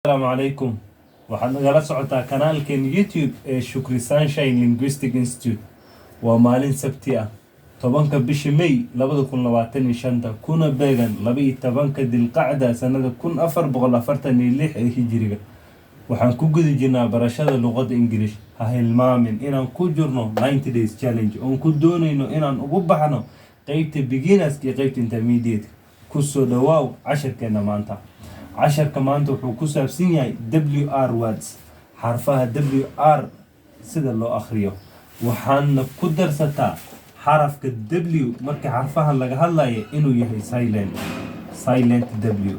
السلام عليكم. waxaad nagala socotaa kanaalkeen YouTube ee Shukri Sunshine Linguistic Institute. waa maalin sabti ah 10 bisha May 2025 kuna beegan 12 dilqacda sanada 1446 ee hijriga. waxaan ku guda jirnaa barashada luqadda English. ha hilmaamin inaan ku jirno 90 days challenge oo ku doonayno inaan ugu baxno qaybta beginners iyo qaybta intermediate. ku soo dhawaaw casharkeena maanta. casharka maanta wuxuu ku saabsan yahay WR words, xarfaha WR sida loo akhriyo. waxaana ku darsataa xarafka W marka xarfahan laga hadlayo inuu yahay silent W.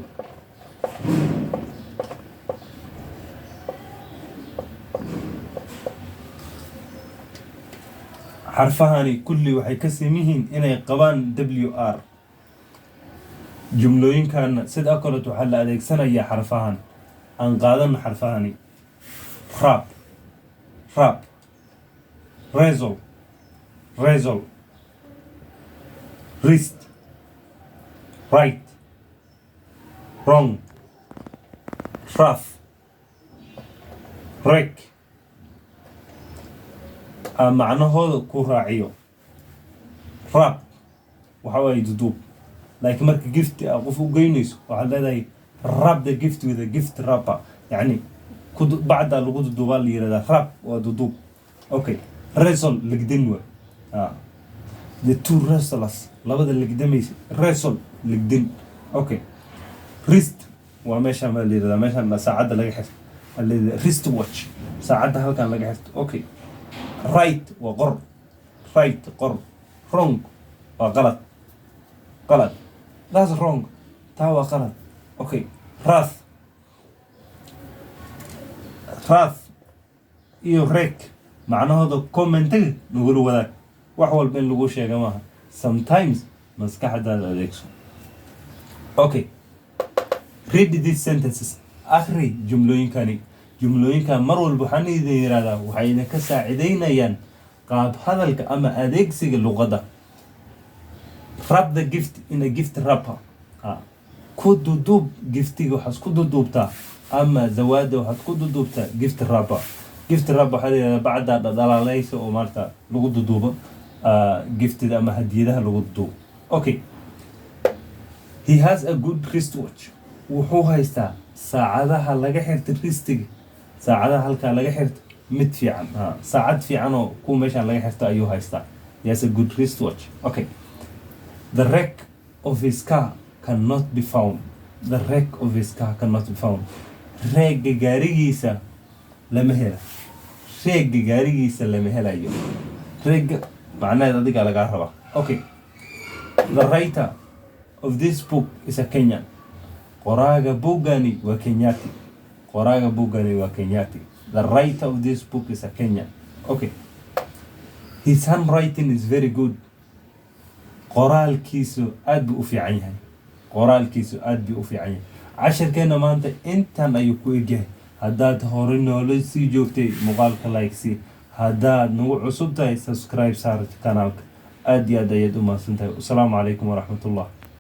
xarfahani kulli waxay ka simihiin inay qabaan WR. jumlooyinkan sida kale waxaa la adeegsanayaa xarfahan aan qaadan xarfahani rap, razor, wrist, right, wrong, rough, wreck. macnahooda ku raaciyo rap waxa way duduub, laakiin marka gift qof u geynayso waxaad leedahay rap the gift with a gift wrapper, yani bacda lagu duduubaa la yiraahdaa rap waa duduub. okay, wrestle ligdin wa the two wrestlers labada ligdamaysa wrestle ligdin. okay, wrist waa meesha ma la yiraahdaa meeshan saacada laga xirto wrist watch saacada halkan laga xirto. okay, right waa qor, right qor. wrong waa qalad, that's wrong, taa waa qalad. okay, wrath iyo wreck macnahooda commentiga nagula wadaag. wax walba in lagu sheega maaha, sometimes maskaxdaada adeegso. okay, read these sentences, akhri jumlooyinkan mar walba waxaan idin yiraahdaa waxay idinka saacideynayaan qaab hadalka ama adeegsiga luqadda. wrap the gift in a gift wrapper. ku duduub giftiga waxaad ku duduubtaa ama zawaada waxaad ku duduubtaa gift wrapper. gift wrapper waxaa la yiraahdaa bacda dhalaalaysa oo maarta lagu duduubo giftida ama hadiyadaha lagu duduubo. okay, he has a good wristwatch. wuxuu haystaa saacadaha laga xirto wristiga, saacadaha halka laga xirto mid fiican, saacad fiican oo ku meeshan laga xirto ayuu haystaa. he has a good wristwatch. okay, the wreck of his car cannot be found. the wreck of his car cannot be found. reega gaarigiisa lama helayo. reega macnaheed adiga laga rabaa. okay, the writer of this book is a Kenyan. qoraaga buugani waa Kenyati. the writer of this book is a Kenyan. okay, his handwriting is very good. qoraalkiisu aad buu u fiican yahay. casharkeena maanta intan ayuu ku egyahay. haddaad hore noola sii joogtay muuqaalka like si, haddaad nagu cusub tahay subscribe saar kanaalka. aad iyo aad ayaad u mahadsantahay. assalaamu calaykum waraxmatullah.